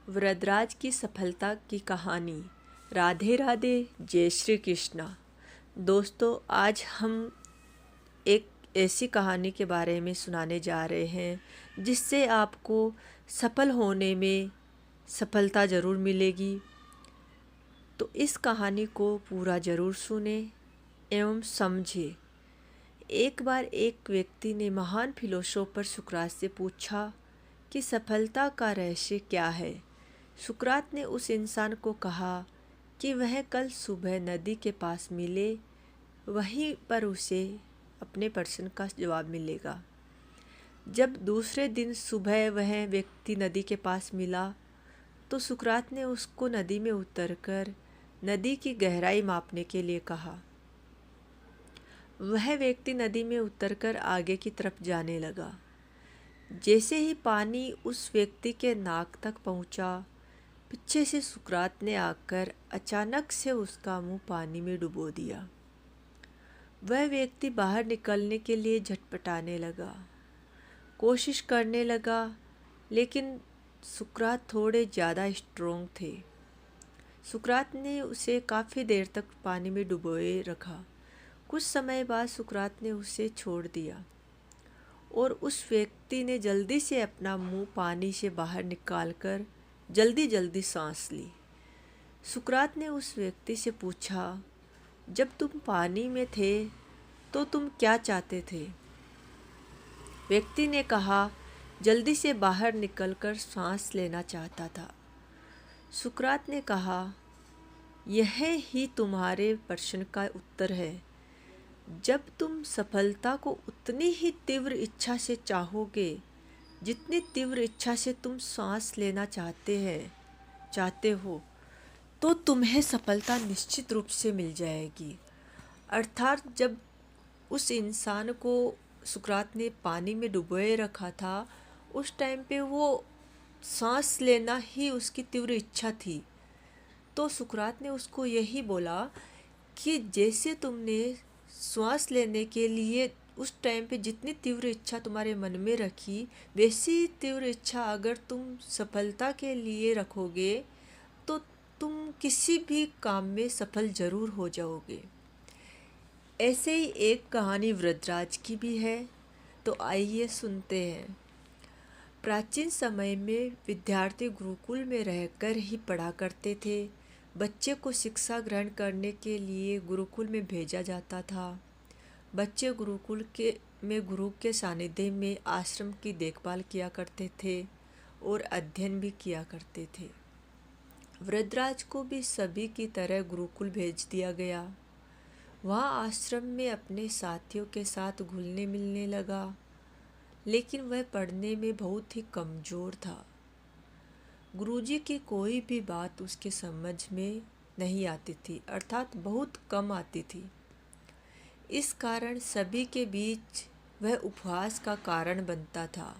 वरदराज की सफलता की कहानी। राधे राधे, जय श्री कृष्णा। दोस्तों, आज हम एक ऐसी कहानी के बारे में सुनाने जा रहे हैं जिससे आपको सफल होने में सफलता ज़रूर मिलेगी। तो इस कहानी को पूरा ज़रूर सुने एवं समझे। एक बार एक व्यक्ति ने महान फिलोसोफर सुकरात से पूछा कि सफलता का रहस्य क्या है। सुकरात ने उस इंसान को कहा कि वह कल सुबह नदी के पास मिले, वहीं पर उसे अपने प्रश्न का जवाब मिलेगा। जब दूसरे दिन सुबह वह व्यक्ति नदी के पास मिला तो सुकरात ने उसको नदी में उतरकर नदी की गहराई मापने के लिए कहा। वह व्यक्ति नदी में उतरकर आगे की तरफ जाने लगा। जैसे ही पानी उस व्यक्ति के नाक तक पहुंचा, पीछे से सुकरात ने आकर अचानक से उसका मुंह पानी में डुबो दिया। वह व्यक्ति बाहर निकलने के लिए झटपटाने लगा, कोशिश करने लगा, लेकिन सुकरात थोड़े ज़्यादा स्ट्रोंग थे। सुकरात ने उसे काफ़ी देर तक पानी में डुबोए रखा। कुछ समय बाद सुकरात ने उसे छोड़ दिया और उस व्यक्ति ने जल्दी से अपना मुंह पानी से बाहर निकालकर जल्दी जल्दी सांस ली। सुकरात ने उस व्यक्ति से पूछा, जब तुम पानी में थे तो तुम क्या चाहते थे? व्यक्ति ने कहा, जल्दी से बाहर निकलकर सांस लेना चाहता था। सुकरात ने कहा, यह ही तुम्हारे प्रश्न का उत्तर है। जब तुम सफलता को उतनी ही तीव्र इच्छा से चाहोगे जितनी तीव्र इच्छा से तुम सांस लेना चाहते हो, तो तुम्हें सफलता निश्चित रूप से मिल जाएगी। अर्थात जब उस इंसान को सुकरात ने पानी में डुबोए रखा था, उस टाइम पे वो सांस लेना ही उसकी तीव्र इच्छा थी। तो सुकरात ने उसको यही बोला कि जैसे तुमने श्वास लेने के लिए उस टाइम पे जितनी तीव्र इच्छा तुम्हारे मन में रखी, वैसी तीव्र इच्छा अगर तुम सफलता के लिए रखोगे तो तुम किसी भी काम में सफल ज़रूर हो जाओगे। ऐसे ही एक कहानी वरदराज की भी है, तो आइए सुनते हैं। प्राचीन समय में विद्यार्थी गुरुकुल में रहकर ही पढ़ा करते थे। बच्चे को शिक्षा ग्रहण करने के लिए गुरुकुल में भेजा जाता था। बच्चे गुरु के सानिध्य में आश्रम की देखभाल किया करते थे और अध्ययन भी किया करते थे। वरदराज को भी सभी की तरह गुरुकुल भेज दिया गया। वहाँ आश्रम में अपने साथियों के साथ घुलने मिलने लगा, लेकिन वह पढ़ने में बहुत ही कमज़ोर था। गुरुजी की कोई भी बात उसके समझ में नहीं आती थी, अर्थात बहुत कम आती थी। इस कारण सभी के बीच वह उपहास का कारण बनता था,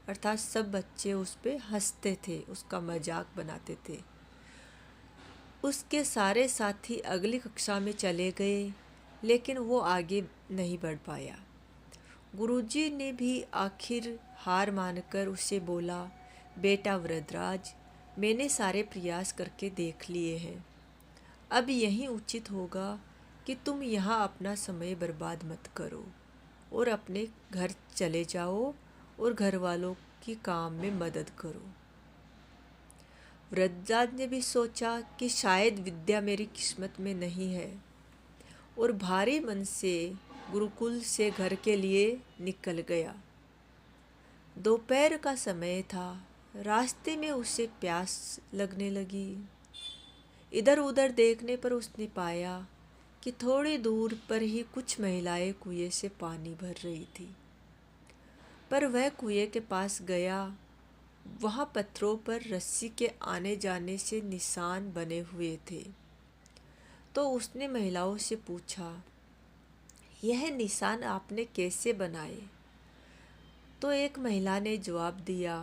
अर्थात सब बच्चे उस पे हंसते थे, उसका मजाक बनाते थे। उसके सारे साथी अगली कक्षा में चले गए, लेकिन वो आगे नहीं बढ़ पाया। गुरुजी ने भी आखिर हार मानकर उसे बोला, बेटा वरदराज, मैंने सारे प्रयास करके देख लिए हैं। अब यही उचित होगा कि तुम यहाँ अपना समय बर्बाद मत करो और अपने घर चले जाओ और घर वालों की काम में मदद करो। वरदराज ने भी सोचा कि शायद विद्या मेरी किस्मत में नहीं है, और भारी मन से गुरुकुल से घर के लिए निकल गया। दोपहर का समय था। रास्ते में उसे प्यास लगने लगी। इधर उधर देखने पर उसने पाया कि थोड़ी दूर पर ही कुछ महिलाएं कुएं से पानी भर रही थी। पर वह कुएं के पास गया। वहाँ पत्थरों पर रस्सी के आने जाने से निशान बने हुए थे। तो उसने महिलाओं से पूछा, यह निशान आपने कैसे बनाए? तो एक महिला ने जवाब दिया,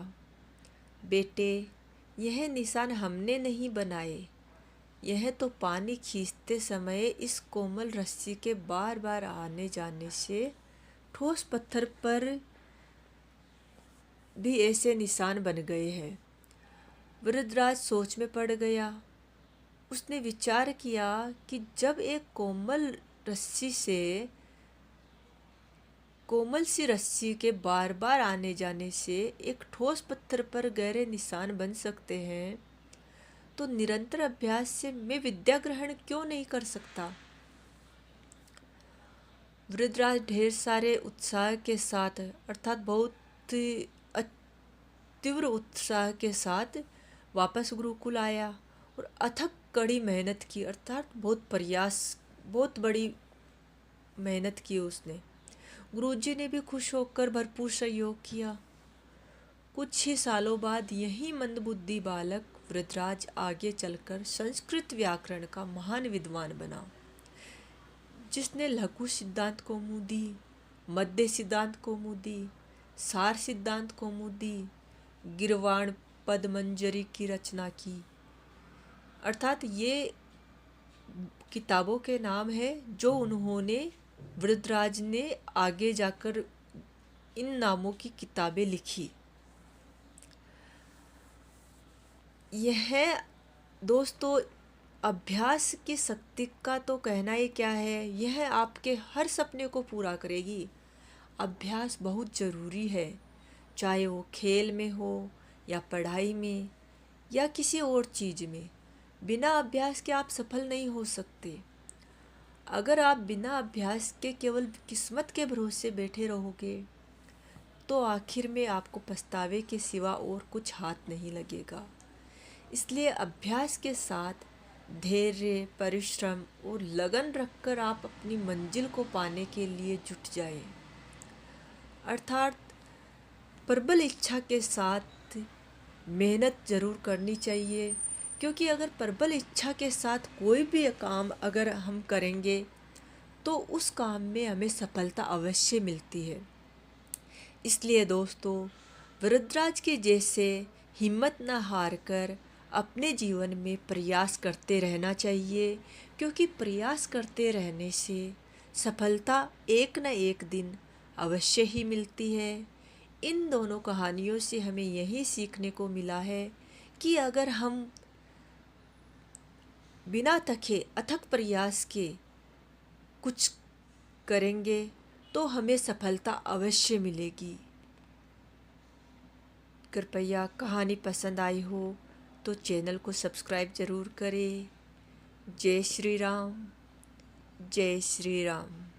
बेटे, यह निशान हमने नहीं बनाए, यह तो पानी खींचते समय इस कोमल रस्सी के बार बार आने जाने से ठोस पत्थर पर भी ऐसे निशान बन गए हैं। वृद्धराज सोच में पड़ गया। उसने विचार किया कि जब एक कोमल सी रस्सी के बार बार आने जाने से एक ठोस पत्थर पर गहरे निशान बन सकते हैं, तो निरंतर अभ्यास से मैं विद्या ग्रहण क्यों नहीं कर सकता। वृद्धराज ढेर सारे उत्साह के साथ, अर्थात बहुत तीव्र उत्साह के साथ वापस गुरुकुल आया और अथक कड़ी मेहनत की, अर्थात बहुत बड़ी मेहनत की उसने। गुरुजी ने भी खुश होकर भरपूर सहयोग किया। कुछ ही सालों बाद यही मंदबुद्धि बालक वृद्धराज आगे चलकर संस्कृत व्याकरण का महान विद्वान बना, जिसने लघु सिद्धांत कौमुदी, मध्य सिद्धांत कौमुदी, सार सिद्धांत कौमुदी, गिरवाण पदमंजरी की रचना की। अर्थात ये किताबों के नाम है जो उन्होंने, वृद्धराज ने आगे जाकर इन नामों की किताबें लिखी। यह दोस्तों अभ्यास की शक्ति का तो कहना ही क्या है, यह आपके हर सपने को पूरा करेगी। अभ्यास बहुत ज़रूरी है, चाहे वो खेल में हो या पढ़ाई में या किसी और चीज़ में। बिना अभ्यास के आप सफल नहीं हो सकते। अगर आप बिना अभ्यास के केवल किस्मत के भरोसे बैठे रहोगे तो आखिर में आपको पछतावे के सिवा और कुछ हाथ नहीं लगेगा। इसलिए अभ्यास के साथ धैर्य, परिश्रम और लगन रखकर आप अपनी मंजिल को पाने के लिए जुट जाएं। अर्थात प्रबल इच्छा के साथ मेहनत ज़रूर करनी चाहिए, क्योंकि अगर प्रबल इच्छा के साथ कोई भी काम अगर हम करेंगे तो उस काम में हमें सफलता अवश्य मिलती है। इसलिए दोस्तों, वृद्धराज के जैसे हिम्मत न हार कर अपने जीवन में प्रयास करते रहना चाहिए, क्योंकि प्रयास करते रहने से सफलता एक न एक दिन अवश्य ही मिलती है। इन दोनों कहानियों से हमें यही सीखने को मिला है कि अगर हम बिना थके अथक प्रयास के कुछ करेंगे तो हमें सफलता अवश्य मिलेगी। कृपया कहानी पसंद आई हो तो चैनल को सब्सक्राइब ज़रूर करें। जय श्री राम, जय श्री राम।